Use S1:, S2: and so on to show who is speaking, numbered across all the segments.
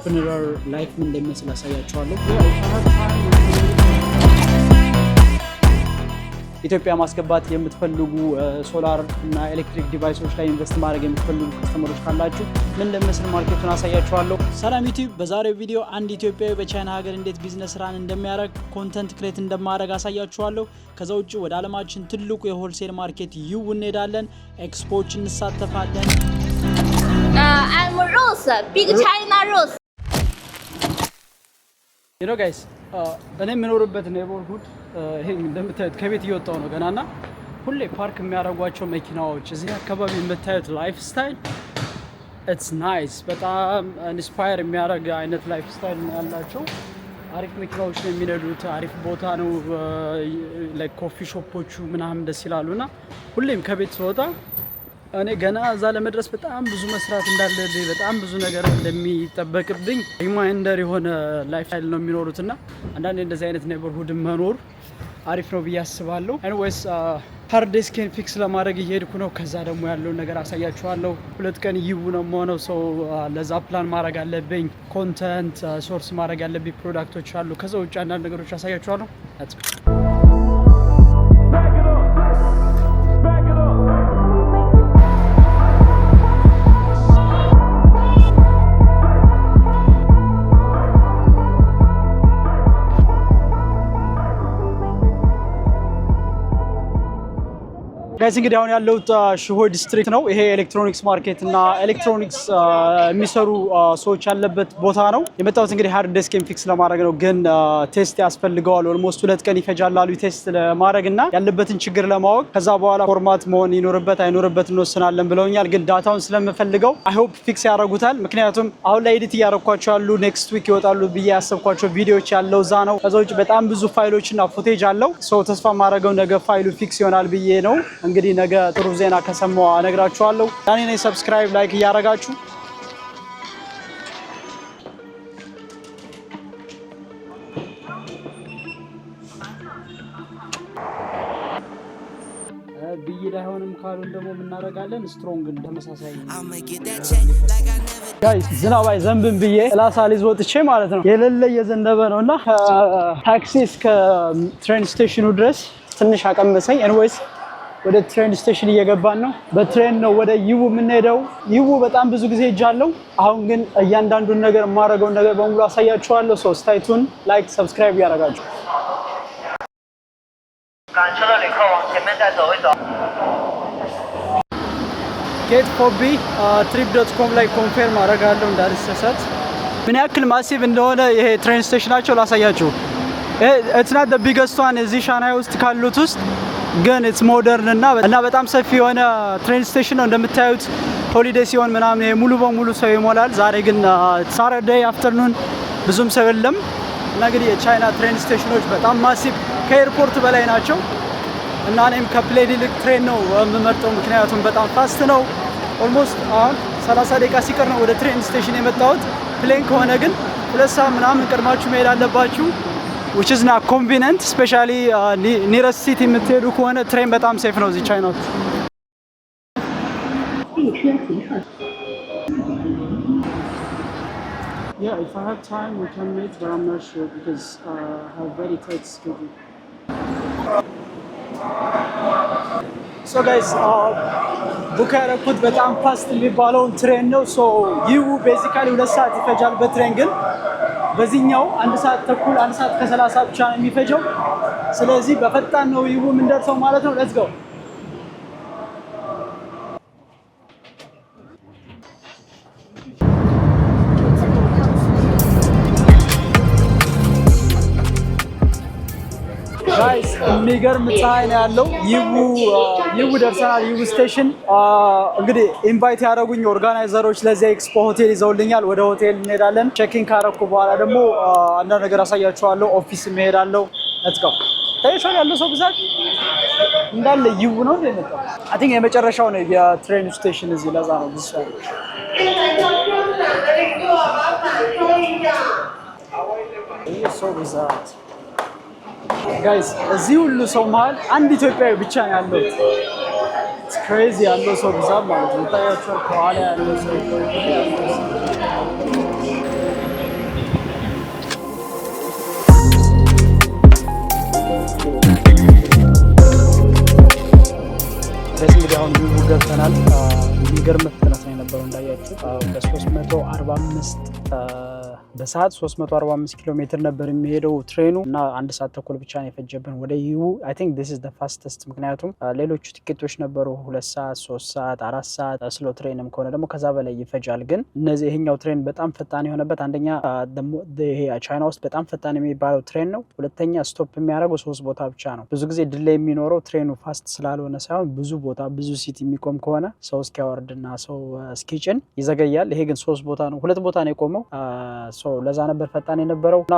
S1: የኢንተርፕረነር ላይፍ ምን እንደሚመስል አሳያችኋለሁ። ኢትዮጵያ ማስገባት የምትፈልጉ ሶላር እና ኤሌክትሪክ ዲቫይሶች ላይ ኢንቨስት ማድረግ የምትፈልጉ ከስተመሮች ካላችሁ ምን እንደሚመስል ማርኬቱን አሳያችኋለሁ። ሰላም ዩቲዩብ፣ በዛሬው ቪዲዮ አንድ ኢትዮጵያዊ በቻይና ሀገር እንዴት ቢዝነስ ራን እንደሚያደርግ ኮንተንት ክሬት እንደማድረግ አሳያችኋለሁ። ከዛ ውጭ ወደ ዓለማችን ትልቁ የሆልሴል ማርኬት ዩ እንሄዳለን፣ ኤክስፖዎች እንሳተፋለን።
S2: I'm Rose, Big China Rose.
S1: You know guys, እኔ የምኖርበት ኔበርሁድ ይሄ እንደምታዩት ከቤት እየወጣው ነው ገናና ሁሌ ፓርክ የሚያደርጓቸው መኪናዎች እዚህ አካባቢ የምታዩት ላይፍ ስታይል ኢትስ ናይስ። በጣም ኢንስፓየር የሚያደርግ አይነት ላይፍ ስታይል ነው ያላቸው። አሪፍ መኪናዎች ነው የሚነዱት። አሪፍ ቦታ ነው። ላይክ ኮፊ ሾፖቹ ምናምን ደስ ይላሉና ሁሌም ከቤት ስወጣ እኔ ገና እዛ ለመድረስ በጣም ብዙ መስራት እንዳለብኝ በጣም ብዙ ነገር እንደሚጠበቅብኝ ሪማይንደር የሆነ ላይፍ ስታይል ነው የሚኖሩትና አንዳንዴ እንደዚህ አይነት ኔበርሁድ መኖር አሪፍ ነው ብዬ አስባለሁ። ኤኒዌይስ ሃርድ ዲስኬን ፊክስ ለማድረግ እየሄድኩ ነው። ከዛ ደግሞ ያለውን ነገር አሳያችኋለሁ። 2 ቀን ይው ነው የምሆነው። ሰው ለዛ ፕላን ማድረግ አለብኝ። ኮንተንት ሶርስ ማድረግ ያለብኝ ፕሮዳክቶች አሉ። ከዛ ውጭ አንዳንድ ነገሮች አሳያችኋለሁ። ጋይስ እንግዲህ አሁን ያለሁት ሽሆይ ዲስትሪክት ነው። ይሄ ኤሌክትሮኒክስ ማርኬት እና ኤሌክትሮኒክስ የሚሰሩ ሰዎች ያለበት ቦታ ነው። የመጣሁት እንግዲህ ሃርድ ዲስኬን ፊክስ ለማድረግ ነው፣ ግን ቴስት ያስፈልገዋል። ኦልሞስት 2 ቀን ይፈጃል አሉ ቴስት ለማድረግ እና ያለበትን ችግር ለማወቅ። ከዛ በኋላ ፎርማት መሆን ይኖርበት አይኖርበት እንወስናለን ብለውኛል። ግን ዳታውን ስለምፈልገው አይ ሆፕ ፊክስ ያደርጉታል። ምክንያቱም አሁን ላይ ኤዲት እያደረኳቸው ያሉ ኔክስት ዊክ ይወጣሉ ብዬ ያሰብኳቸው ቪዲዮዎች ያለው እዛ ነው። ከዛ ውጭ በጣም ብዙ ፋይሎች እና ፉቴጅ አለው። ሰው ተስፋ ማድረገው ነገ ፋይሉ ፊክስ ይሆናል ብዬ ነው። እንግዲህ ነገ ጥሩ ዜና ከሰማሁ እነግራችኋለሁ። ዳኒ ነኝ። ሰብስክራይብ ላይክ እያደረጋችሁ ብይ ላይሆንም ካሉን ደግሞ እናደርጋለን። ስትሮንግ ተመሳሳይ ጋይስ ዝናብ አይዘንብም ብዬ ክላስ አልይዝ ወጥቼ ማለት ነው። የሌለ እየዘነበ ነውና ታክሲ እስከ ትሬን ስቴሽኑ ድረስ ትንሽ አቀመሰኝ። ኤኒዌይስ ወደ ትሬን ስቴሽን እየገባን ነው። በትሬን ነው ወደ ይው የምንሄደው። ይው በጣም ብዙ ጊዜ ሄጃለሁ። አሁን ግን እያንዳንዱን ነገር የማደርገውን ነገር በሙሉ አሳያችኋለሁ። ሶ ስታይ ቱን ላይክ ሰብስክራይብ ያደርጋችሁ። ጌት ፎቢ trip.com ላይ ኮንፈርም አደርጋለሁ እንዳልሰሰት። ምን ያክል ማሲቭ እንደሆነ ይሄ ትሬን ስቴሽናቸው ላሳያችሁ። ኢትስ ናት ዘ ቢገስት ዋን እዚህ ሻንሃይ ውስጥ ካሉት ውስጥ ግን ኢትስ ሞደርን እና በጣም ሰፊ የሆነ ትሬን ስቴሽን ነው። እንደምታዩት ሆሊዴይ ሲሆን ምናምን ሙሉ በሙሉ ሰው ይሞላል። ዛሬ ግን ሳተርዴይ አፍተርኑን ብዙም ሰው የለም እና እንግዲህ የቻይና ትሬን ስቴሽኖች በጣም ማሲቭ ከኤርፖርት በላይ ናቸው እና እኔም ከፕሌን ይልቅ ትሬን ነው የምመርጠው፣ ምክንያቱም በጣም ፋስት ነው። ኦልሞስት አሁን 30 ደቂቃ ሲቀር ነው ወደ ትሬን ስቴሽን የመጣሁት። ፕሌን ከሆነ ግን 2 ሰዓት ምናምን ቀድማችሁ መሄድ አለባችሁ which is not convenient, especially nearest city የምትሄዱ ከሆነ ትሬን በጣም ሴፍ ነው እዚህ ቻይና ውስጥ። Yeah, if I have time we can meet, but I'm not sure because I have very tight schedule. So guys, ቡክ ያደረኩት በጣም ፋስት የሚባለውን ትሬን ነው። ሶ ይው ቤዚካሊ 2 ሰዓት ይፈጃል በትሬን ግን በዚህኛው 1 ሰዓት ተኩል 1 ሰዓት ከ30 ብቻ ነው የሚፈጀው። ስለዚህ በፈጣን ነው ይው የምንደርሰው ማለት ነው። ሌትስ ጎ። ጋይስ የሚገርም ፀሐይ ነው ያለው። ይው ደርሰናል። ይው ስቴሽን እንግዲህ ኢንቫይት ያደረጉኝ ኦርጋናይዘሮች ለዚህ ኤክስፖ ሆቴል ይዘውልኛል። ወደ ሆቴል እንሄዳለን። ቼኪንግ ካረኩ በኋላ ደግሞ አንዳንድ ነገር አሳያችኋለሁ። ኦፊስ እንሄዳለሁ። ሌትስ ጎ። ታይቷል ያለው ሰው ብዛት እንዳለ ይው ነው እንደመጣው። አይ ቲንክ የመጨረሻው ነው የትሬን ስቴሽን እዚህ፣ ለዛ ነው ብዙ ሰው ሰው ብዛት። ጋይስ እዚህ ሁሉ ሰው መሀል አንድ ኢትዮጵያዊ ብቻ ነው ያለው። ኢትስ ክሬዚ ያለው ሰው ብዛት ማለት ነው። ታያችሁ ከኋላ ያለው ሰው አሁን ይሁ ገብተናል። የሚገርም ፍጥነት ነው የነበረው እንዳያችሁ በ345 በሰዓት 345 ኪሎ ሜትር ነበር የሚሄደው ትሬኑ እና 1 ሰዓት ተኩል ብቻ ነው የፈጀብን ወደ ዩ አይ ቲንክ ዲስ ኢዝ ዘ ፋስተስት። ምክንያቱም ሌሎቹ ቲኬቶች ነበሩ 2 ሰዓት 3 ሰዓት 4 ሰዓት ስሎ ትሬንም ከሆነ ደግሞ ከዛ በላይ ይፈጃል። ግን እነዚህ ይሄኛው ትሬን በጣም ፈጣን የሆነበት አንደኛ ይሄ ቻይና ውስጥ በጣም ፈጣን የሚባለው ትሬን ነው። ሁለተኛ ስቶፕ የሚያደርገው 3 ቦታ ብቻ ነው። ብዙ ጊዜ ድሌይ የሚኖረው ትሬኑ ፋስት ስላልሆነ ሳይሆን ብዙ ቦታ ብዙ ሲት የሚቆም ከሆነ ሰው እስኪያወርድና ሰው እስኪጭን ይዘገያል። ይሄ ግን 3 ቦታ ነው 2 ቦታ ነው የቆመው። ለዛ ነበር ፈጣን የነበረው እና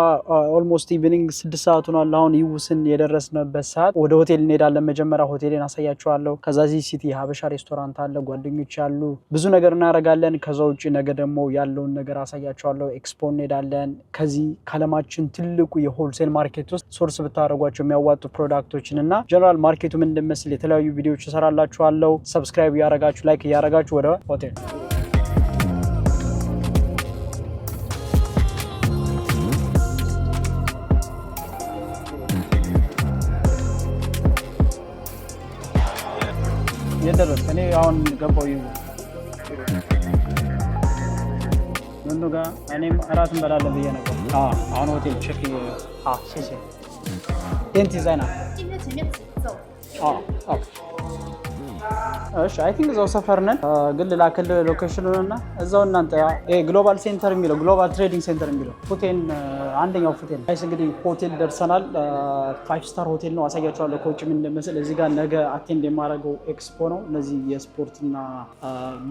S1: ኦልሞስት ኢቭኒንግ 6 ሰዓት ሆኗል። አሁን ይውስን የደረስንበት ሰዓት ወደ ሆቴል እንሄዳለን። መጀመሪያ ሆቴልን አሳያችኋለሁ። ከዛ ዚህ ሲቲ ሀበሻ ሬስቶራንት አለ፣ ጓደኞች ያሉ ብዙ ነገር እናደርጋለን። ከዛ ውጭ ነገ ደግሞ ያለውን ነገር አሳያችኋለሁ። ኤክስፖ እንሄዳለን። ከዚህ ከዓለማችን ትልቁ የሆልሴል ማርኬት ውስጥ ሶርስ ብታደርጓቸው የሚያዋጡ ፕሮዳክቶችን እና ጀነራል ማርኬቱ ምን እንደሚመስል የተለያዩ ቪዲዮዎች እሰራላችኋለሁ። ሰብስክራይብ እያደረጋችሁ ላይክ እያደረጋችሁ ወደ ሆቴል የደረስ እኔ አሁን ገባው ይሁ ምኑ ጋር እኔም እራት እንበላለን ብዬ ነበር። አሁን ሆቴል ቼክ ሲሲ ቴንት ዲዛይና እሺ አይ ቲንክ እዛው ሰፈር ነን። ግን ላክል ሎኬሽኑንና እዛው እናንተ ግሎባል ሴንተር የሚለው ግሎባል ትሬዲንግ ሴንተር የሚለው ፉቴን አንደኛው ፉቴን አይስ እንግዲህ ሆቴል ደርሰናል። 5 ስታር ሆቴል ነው። አሳያችኋለሁ ከውጭ ምን እንደሚመስል። እዚህ ጋር ነገ አቴንድ የማደርገው ኤክስፖ ነው። እነዚህ የስፖርትና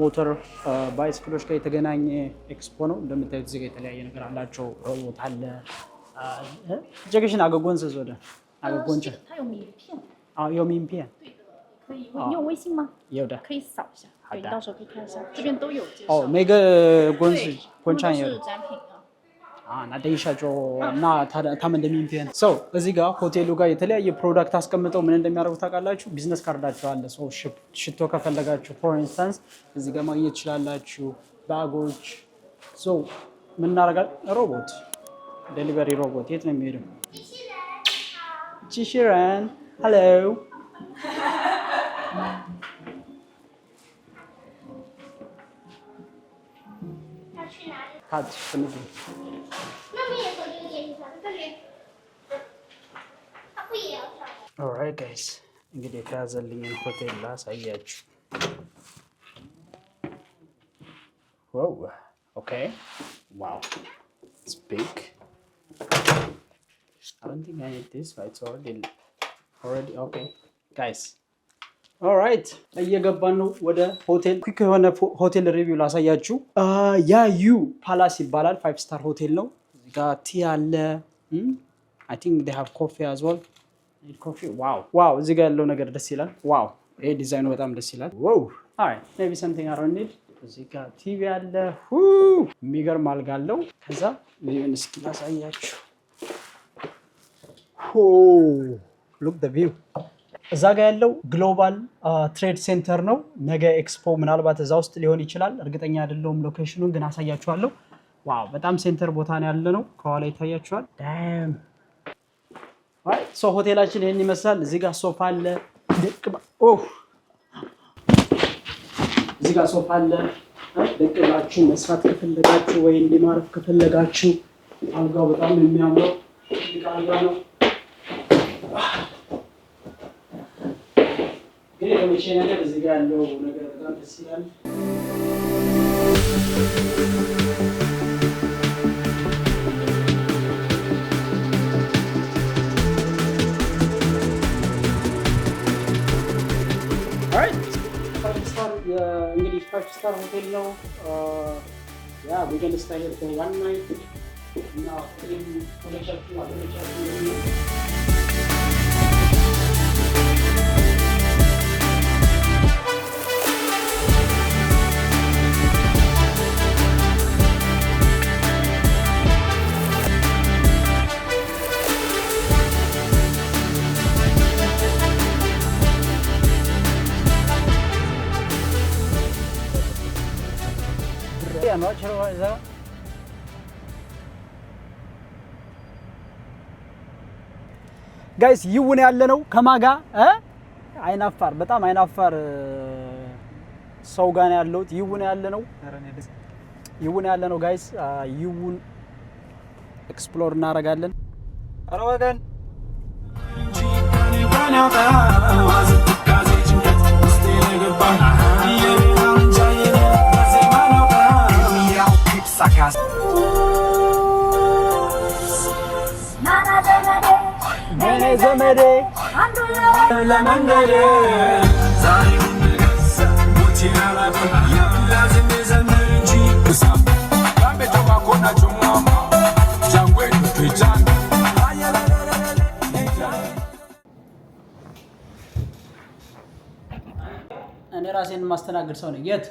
S1: ሞተር ባይስክሎች ጋር የተገናኘ ኤክስፖ ነው። እንደምታዩት እዚህ ጋር የተለያየ ነገር አላቸው። ሮቦት አለ። ጀግሽን አገጎንስ ወደ አገጎንቸ有名片
S2: 可以，你有微信吗？
S1: 有的，
S2: 可以扫一下。对，你到时候可以看一下，这边都有介绍。
S1: 每个滚上有
S2: 是展品
S1: 那等一下就拿他们的名片。እዚህ ጋር ሆቴሉ ጋር የተለያየ ፕሮዳክት አስቀምጠው ምን እንደሚያደርጉ ታውቃላችሁ? ቢዝነስ ካርዳቸው አለ። ሽቶ ከፈለጋችሁ ፎር ኢንስታንስ እዚህ ጋር ማግኘት ትችላላችሁ። ባጎች ምን እናደርጋለን? ሮቦት ዴሊቨሪ ሮቦት የት ነው የሚሄደው? ቺሽረን ሄሎ ታች ትንሽ ኦልራይት ጋይስ እንግዲህ የተያዘልኝን ሆቴል ላሳያችሁ። ዋው ኦኬ ዋው ኢትስ ቢግ I don't think I need this, but it's already okay guys. ኦልራይት እየገባን ነው ወደ ሆቴል። ኩክ የሆነ ሆቴል ሪቪው ላሳያችሁ። ያ ዩ ፓላስ ይባላል። 5 ስታር ሆቴል ነው። እዚህ ጋር ቲ አለ። I think they have coffee as well. coffee ዋው እዚህ ጋር ያለው ነገር ደስ ይላል። ዋው ይሄ ዲዛይኑ በጣም ደስ ይላል። ዋው alright maybe something I don't need. እዚህ ጋር ቲቪ አለ። የሚገርም አልጋ አለው። ከዛ ቪውን እስኪ ላሳያችሁ። look the view እዛ ጋር ያለው ግሎባል ትሬድ ሴንተር ነው። ነገ ኤክስፖ ምናልባት እዛ ውስጥ ሊሆን ይችላል፣ እርግጠኛ አይደለሁም። ሎኬሽኑን ግን አሳያችኋለሁ። ዋው በጣም ሴንተር ቦታ ነው ያለ ነው። ከኋላ ይታያችኋል። ዳም ሆቴላችን ይሄን ይመስላል። እዚህ ጋር ሶፋ አለ። እዚህ ጋር ሶፋ አለ። ደቅ ብላችሁ መስራት ከፈለጋችሁ ወይ እንዲማረፍ ከፈለጋችሁ አልጋው በጣም የሚያምረው አልጋ ነው። ግን የተመቸኝ ነገር እዚህ ጋር ያለው ነገር በጣም ደስ ይላል። እንግዲህ 5 ስታር ሆቴል ነው። ያ ዊኬንድ ስታይ ሄድ ዋን ናይት እና ኮሌክሽን ጋይስ ይውን ያለ ነው ከማጋ አይናፋር በጣም አይናፋር ሰው ጋር ነው ያለሁት። ይውን ያለ ነው ጋይስ። ይውን ኤክስፕሎር እናደርጋለን። ኧረ ወገን ዘመዴ ለመንገዴ እኔ ራሴን ማስተናገድ ሰው ነኝ። የት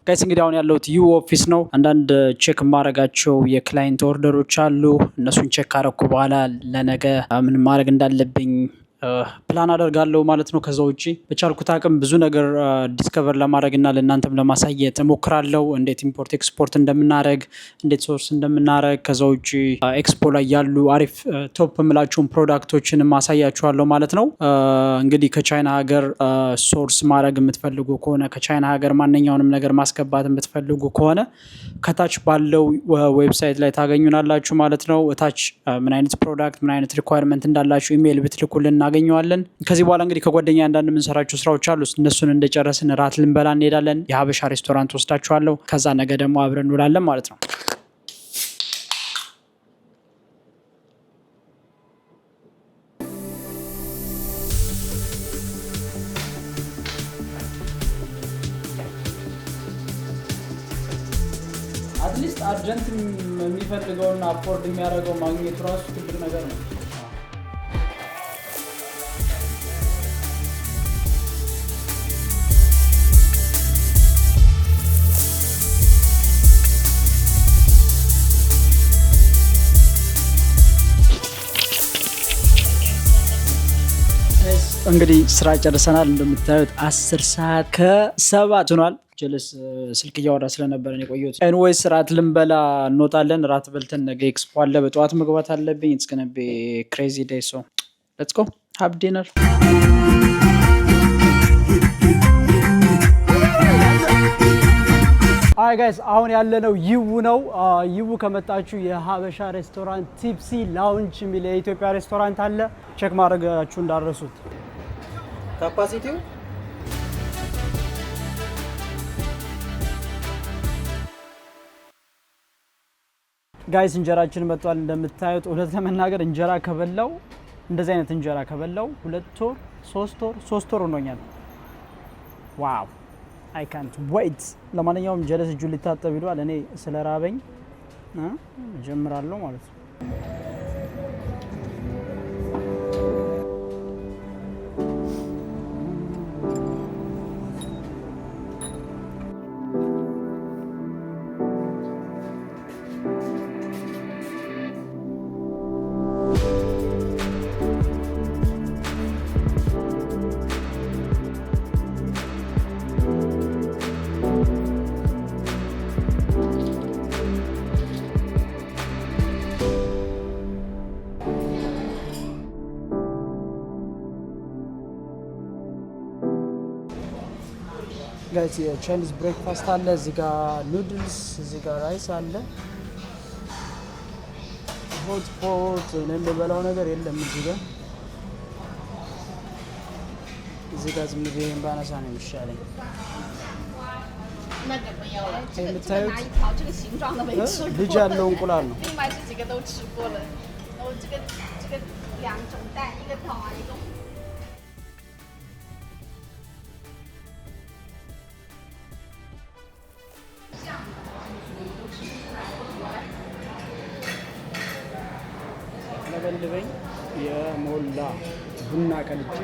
S1: ጋይስ እንግዲህ አሁን ያለሁት ዩ ኦፊስ ነው። አንዳንድ ቼክ ማድረጋቸው የክላይንት ኦርደሮች አሉ። እነሱን ቼክ ካረኩ በኋላ ለነገ ምን ማድረግ እንዳለብኝ ፕላን አደርጋለሁ ማለት ነው። ከዛ ውጪ በቻልኩት አቅም ብዙ ነገር ዲስከቨር ለማድረግ እና ለእናንተም ለማሳየት እሞክራለሁ። እንዴት ኢምፖርት ኤክስፖርት እንደምናደርግ፣ እንዴት ሶርስ እንደምናደርግ። ከዛ ውጪ ኤክስፖ ላይ ያሉ አሪፍ ቶፕ የምላቸውን ፕሮዳክቶችን ማሳያችኋለሁ ማለት ነው። እንግዲህ ከቻይና ሀገር ሶርስ ማድረግ የምትፈልጉ ከሆነ፣ ከቻይና ሀገር ማንኛውንም ነገር ማስገባት የምትፈልጉ ከሆነ ከታች ባለው ዌብሳይት ላይ ታገኙናላችሁ ማለት ነው። እታች ምን አይነት ፕሮዳክት ምን አይነት ሪኳየርመንት እንዳላችሁ ኢሜይል ብትልኩልን እናገኘዋለን። ከዚህ በኋላ እንግዲህ ከጓደኛ አንዳንድ የምንሰራቸው ስራዎች አሉ። እነሱን እንደጨረስን ራት ልንበላ እንሄዳለን። የሀበሻ ሬስቶራንት ወስዳችኋለሁ። ከዛ ነገ ደግሞ አብረን እንውላለን ማለት ነው። አትሊስት አርጀንት የሚፈልገውና አፎርድ የሚያደርገው ማግኘቱ ራሱ ትልቅ ነገር ነው። እንግዲህ ስራ ጨርሰናል። እንደምታዩት 10 ሰዓት ከ7 ሆኗል። ጀለስ ስልክ እያወራ ስለነበረ ነው የቆየሁት። ኤንዌይስ ራት ልንበላ እንወጣለን። ራት በልተን ነገ ኤክስፖ አለ፣ በጠዋት መግባት አለብኝ። ኢትስ ጎና ቢ ክሬዚ ዴይ ሶ ሌትስ ጎ ሃቭ ዲነር። አይ ጋይስ አሁን ያለነው ይው ነው። ይው ከመጣችሁ የሀበሻ ሬስቶራንት ቲፕሲ ላውንጅ የሚል የኢትዮጵያ ሬስቶራንት አለ። ቼክ ማድረጋችሁ እንዳረሱት። ካፓሲቲው ጋይስ እንጀራችን መጥቷል። እንደምታዩት እውነት ለመናገር እንጀራ ከበላው እንደዚህ አይነት እንጀራ ከበላው 2 ወር 3 ወር ሆኖኛል። ዋው አይ ካንት ዌይት። ለማንኛውም ጀለስ እጁን ሊታጠብ ይሏል። እኔ ስለራበኝ ጀምራለሁ ማለት ነው። ጋይስ የቻይኒዝ ብሬክፋስት አለ። እዚህ ጋር ኑድልስ፣ እዚህ ጋር ራይስ አለ። ሆት ፖት እኔ የምበላው ነገር የለም እዚህ ጋር ዝም ብዬ ባነሳ ነው የሚሻለኝ። የምታዩት ልጅ ያለው እንቁላል ነው። ለበልበኝ የሞላ ቡና ቀልጬ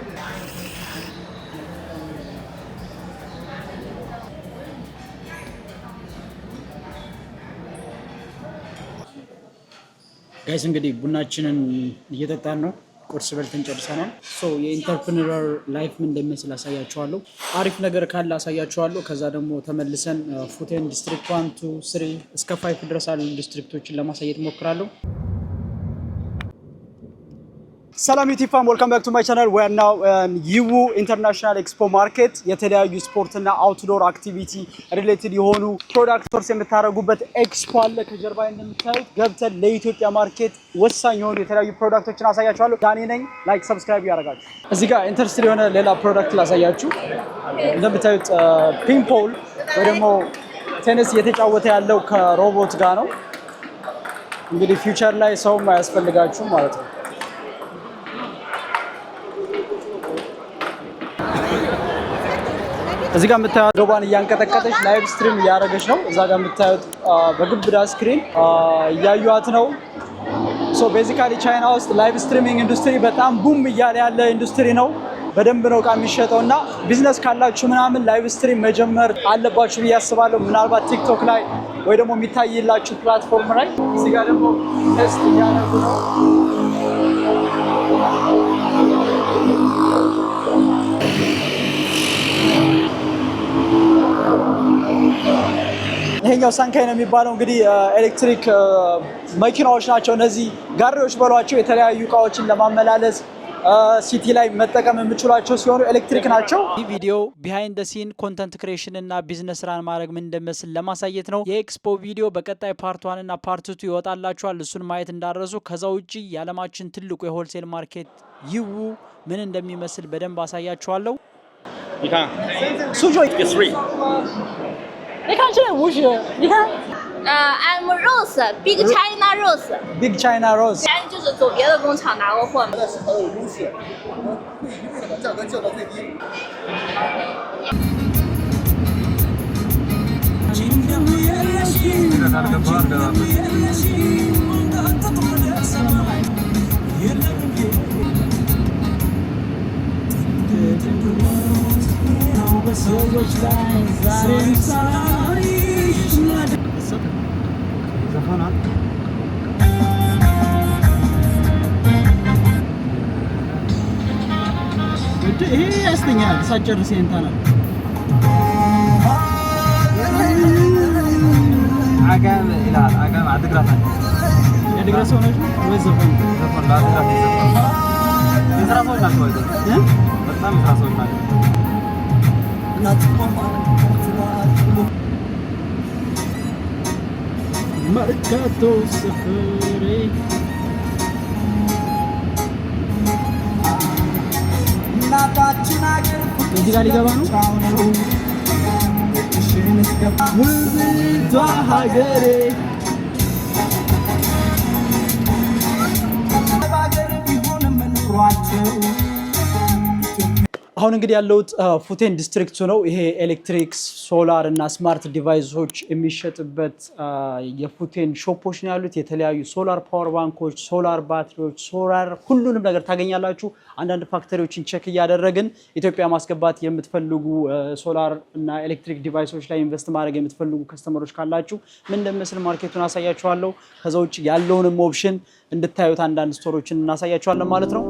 S1: ጋይስ እንግዲህ ቡናችንን እየጠጣን ነው። ቁርስ በልተን ጨርሰናል። የኢንተርፕረነር ላይፍ ምን እንደሚመስል አሳያችኋለሁ። አሪፍ ነገር ካለ አሳያችኋለሁ። ከዛ ደግሞ ተመልሰን ፉቴን ዲስትሪክት 1 2 3 እስከ 5 ድረስ ያሉ ዲስትሪክቶችን ለማሳየት ሞክራለሁ። ሰላም ዩቲፋም ዌልካም ባክ ቱ ማይ ቻናል ዊ አር ናው ይዉ ኢንተርናሽናል ኤክስፖ ማርኬት የተለያዩ ስፖርትና አውትዶር አክቲቪቲ ሪሌትድ የሆኑ ፕሮዳክቶች የምታረጉበት ኤክስፖ አለ። ከጀርባ እንደምታዩት ገብተን ለኢትዮጵያ ማርኬት ወሳኝ የሆኑ የተለያዩ ፕሮዳክቶችን አሳያችኋለሁ። ዳኒ ነኝ። ላይክ ሰብስክራይብ ያደርጋችሁ። እዚህ ጋር ኢንተረስቲድ የሆነ ሌላ ፕሮዳክት ላሳያችሁ። እንደምታዩት ፒንፖል ወይ ደግሞ ቴኒስ እየተጫወተ ያለው ከሮቦት ጋር ነው። እንግዲህ ፊውቸር ላይ ሰውም አያስፈልጋችሁም ማለት ነው። እዚህ ጋር የምታዩት ሮባን እያንቀጠቀጠች ላይቭ ስትሪም እያደረገች ነው። እዛ ጋር የምታዩት በግብዳ ስክሪን እያዩት ነው። ሶ ቤዚካሊ ቻይና ውስጥ ላይቭ ስትሪሚንግ ኢንዱስትሪ በጣም ቡም እያለ ያለ ኢንዱስትሪ ነው። በደንብ ነው እቃ የሚሸጠው እና ቢዝነስ ካላችሁ ምናምን ላይቭ ስትሪም መጀመር አለባችሁ ብዬ አስባለሁ። ምናልባት ቲክቶክ ላይ ወይ ደግሞ የሚታይላችሁ ፕላትፎርም ላይ። እዚህ ጋር ደግሞ ቴስት እያደረጉ ነው። ይሄኛው ሳንካይ ነው የሚባለው። እንግዲህ ኤሌክትሪክ መኪናዎች ናቸው እነዚህ። ጋሪዎች በሏቸው የተለያዩ እቃዎችን ለማመላለስ ሲቲ ላይ መጠቀም የምችሏቸው ሲሆኑ ኤሌክትሪክ ናቸው። ይህ ቪዲዮ ቢሃይንድ ዘ ሲን ኮንተንት ክሬሽን እና ቢዝነስ ራን ማድረግ ምን እንደመስል ለማሳየት ነው። የኤክስፖ ቪዲዮ በቀጣይ ፓርት 1 እና ፓርት 2 ይወጣላችኋል። እሱን ማየት እንዳረሱ። ከዛ ውጪ የዓለማችን ትልቁ የሆልሴል ማርኬት ይዉ ምን እንደሚመስል በደንብ አሳያችኋለሁ።
S3: 你看，
S1: 苏州
S3: it's free。
S1: 你看这无锡，你看
S2: ，I'm Rose Big China Rose。
S1: Big China Rose。
S2: 咱就是走别的工厂拿过货嘛。
S4: 但是很有优势，我们会一味的把价格降到最低。
S1: ይሄ ያስተኛል ሳጨርስ እንታናል
S3: عجم إلى عجم عدقرة
S1: ያድግራ ሰው ነሽ ወይ ዘፈን
S3: زفر لا عدقرة زفر يزرعون ناس وايد بس ما يزرعون ناس
S1: መርካቶ ሰፈሬ እዚህ ጋር ሊገባ ነው። ውብቷ ሀገሬ አሁን እንግዲህ ያለሁት ፉቴን ዲስትሪክቱ ነው። ይሄ ኤሌክትሪክ፣ ሶላር እና ስማርት ዲቫይሶች የሚሸጥበት የፉቴን ሾፖች ነው ያሉት። የተለያዩ ሶላር ፓወር ባንኮች፣ ሶላር ባትሪዎች፣ ሶላር ሁሉንም ነገር ታገኛላችሁ። አንዳንድ ፋክተሪዎችን ቼክ እያደረግን ኢትዮጵያ ማስገባት የምትፈልጉ ሶላር እና ኤሌክትሪክ ዲቫይሶች ላይ ኢንቨስት ማድረግ የምትፈልጉ ከስተመሮች ካላችሁ ምን እንደሚመስል ማርኬቱን አሳያችኋለሁ። ከዛ ውጭ ያለውንም ኦፕሽን እንድታዩት አንዳንድ ስቶሮችን እናሳያችኋለን ማለት ነው።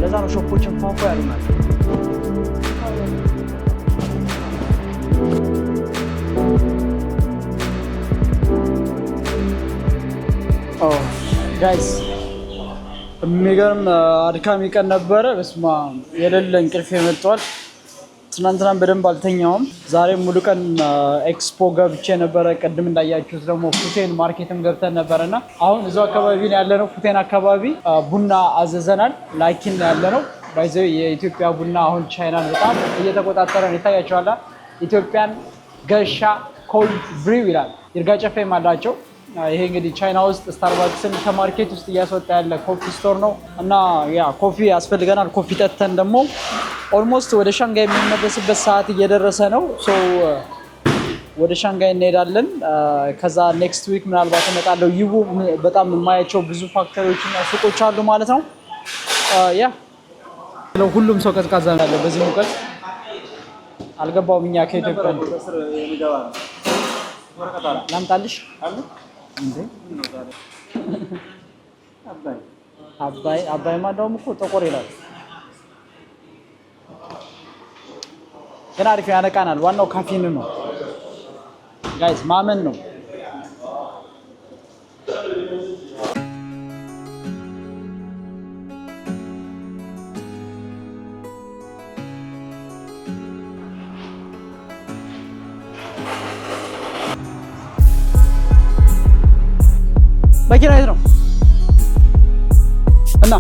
S1: ለዛ ነው ሾፖችን ፏፏ ያሉ ናቸው። ጋይስ የሚገርም አድካሚ ቀን ነበረ። በስማ የሌለ እንቅልፍ መጥቷል። ትናንትናም በደንብ አልተኛውም። ዛሬ ሙሉ ቀን ኤክስፖ ገብቼ ነበረ። ቅድም እንዳያችሁት ደግሞ ፉቴን ማርኬትም ገብተን ነበረና አሁን እዛው አካባቢ ነው ያለነው። ፉቴን አካባቢ ቡና አዘዘናል። ላኪን ያለነው ባይዘው የኢትዮጵያ ቡና አሁን ቻይናን በጣም እየተቆጣጠረ ነው። ይታያችኋል። ኢትዮጵያን ገሻ ኮልድ ብሪው ይላል። ይርጋ ጨፌም አላቸው። ይሄ እንግዲህ ቻይና ውስጥ ስታርባክስን ከማርኬት ውስጥ እያስወጣ ያለ ኮፊ ስቶር ነው እና ያ ኮፊ ያስፈልገናል። ኮፊ ጠጥተን ደግሞ ኦልሞስት ወደ ሻንጋይ የምንመለስበት ሰዓት እየደረሰ ነው። ሶ ወደ ሻንጋይ እንሄዳለን። ከዛ ኔክስት ዊክ ምናልባት እመጣለሁ። ይቡ በጣም የማያቸው ብዙ ፋክተሪዎች እና ሱቆች አሉ ማለት ነው። ያ ሁሉም ሰው ቀዝቃዛ ነው ያለው በዚህ ሙቀት። አልገባውም። እኛ ከኢትዮጵያ ላምጣልሽ አባይማ እንደውም እኮ ጠቆር ይላል። ግን አሪፍ ያነቃናል። ዋናው ካፌን ነው ጋይስ፣ ማመን ነው። መኪና የት ነው? እና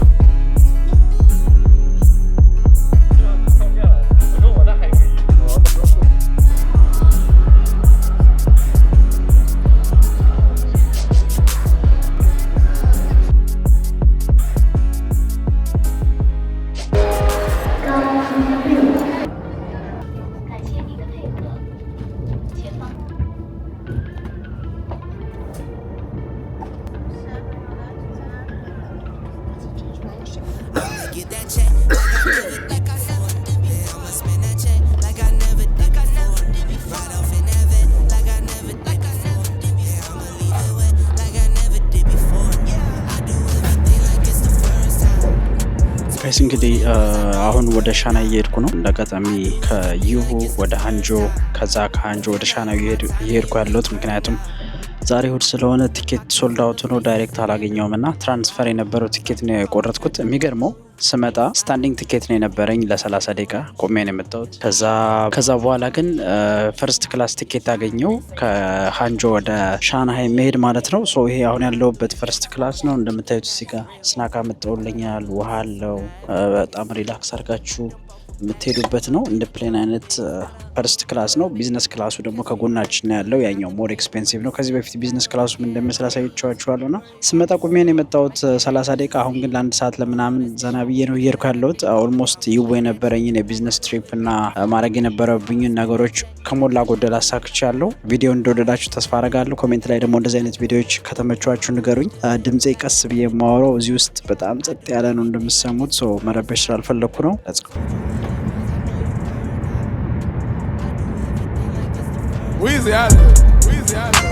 S1: እንግዲህ አሁን ወደ ሻና እየሄድኩ ነው። እንደአጋጣሚ ከዩሁ ወደ ሃንጆ ከዛ ከሃንጆ ወደ ሻና እየሄድኩ ያለሁት ምክንያቱም ዛሬ እሑድ ስለሆነ ቲኬት ሶልድ አውት ነው። ዳይሬክት አላገኘውም እና ትራንስፈር የነበረው ቲኬት ነው የቆረጥኩት። የሚገርመው ስመጣ ስታንዲንግ ቲኬት ነው የነበረኝ ለ30 ደቂቃ ቆሜ ነው የመጣሁት። ከዛ በኋላ ግን ፈርስት ክላስ ቲኬት አገኘው ከሃንጆ ወደ ሻንሃይ መሄድ ማለት ነው። ሶ ይሄ አሁን ያለሁበት ፈርስት ክላስ ነው። እንደምታዩት እዚህ ጋር ስናክ አመጣውልኛል፣ ውሃ አለው። በጣም ሪላክስ አድርጋችሁ የምትሄዱበት ነው። እንደ ፕሌን አይነት ፈርስት ክላስ ነው። ቢዝነስ ክላሱ ደግሞ ከጎናችን ነው ያለው። ያኛው ሞር ኤክስፔንሲቭ ነው። ከዚህ በፊት ቢዝነስ ክላሱ ምን እንደሚመስል አሳይቻችኋለሁ እና ስመጣ ቁሜ ነው የመጣሁት 30 ደቂቃ። አሁን ግን ለአንድ ሰዓት ለምናምን ዘና ብዬ ነው እየሄድኩ ያለሁት። ኦልሞስት ይው የነበረኝን የቢዝነስ ትሪፕ እና ማድረግ የነበረብኝን ነገሮች ከሞላ ጎደል አሳክቻለሁ። ቪዲዮ እንደወደዳችሁ ተስፋ አረጋለሁ። ኮሜንት ላይ ደግሞ እንደዚህ አይነት ቪዲዮዎች ከተመቿችሁ ንገሩኝ። ድምፄ ቀስ ብዬ የማወራው እዚህ ውስጥ በጣም ጸጥ ያለ ነው እንደምሰሙት። ሶ መረበሽ ስላልፈለኩ ነው።
S5: Weezy out of here.